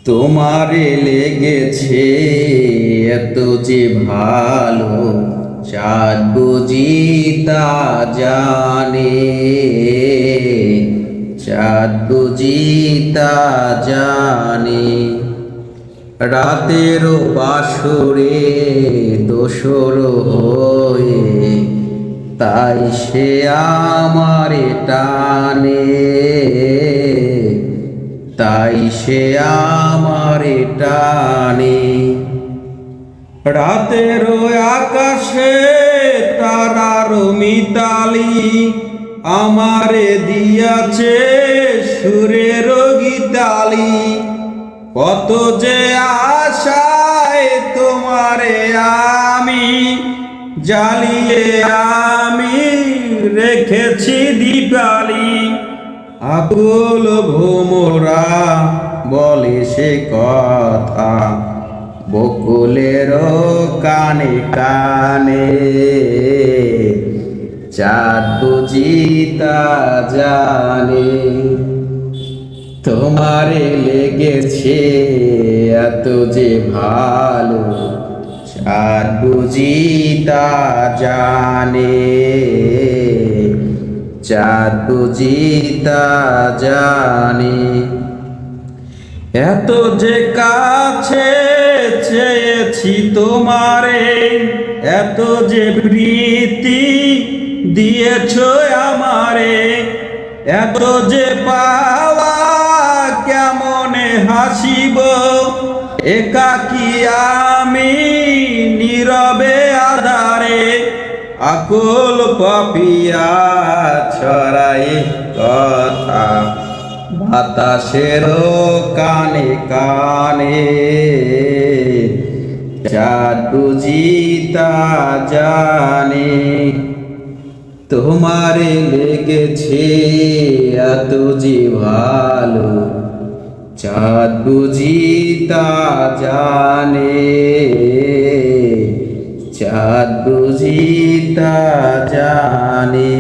তোমারে লেগেছে এত যে ভালো, চাঁদ বুঝি তা জানে, চাঁদ বুঝি তা জানে। রাতেরও বাসরে দোসর হয়ে তাই সে আমারে টানে, তাই সে আমারে টানে। রাতের আকাশে তারার মিতালি আমারে দিয়াছে সুরের গীতালি। কত যে আশায় তোমারে আমি জ্বালিয়ে আমি রেখেছি দীপালি। আকুল ভোমরা বলে সে কথা বকুলের কানে কানে, চাঁদ বুঝি তা জানে। তোমারে লেগেছে এত যে ভালো, চাঁদ বুঝি তা জানে, চাঁদ বুঝি তা জানে। এত যে কাছে চেয়েছি তোমারে, এত যে প্রীতি দিয়েছ আমারে, এত যে পাওয়া কেমনে হাসিব একাকী আমি নীরবে আধারে। আকুল পাপিয়া ছড়াই কথা বাতাসের কানে কানে, চাঁদ বুঝি তা জানে। তোমারে লেগেছে এত যে ভালো, চাঁদ বুঝি তা জানে, চাঁদ বুঝি তা জানে।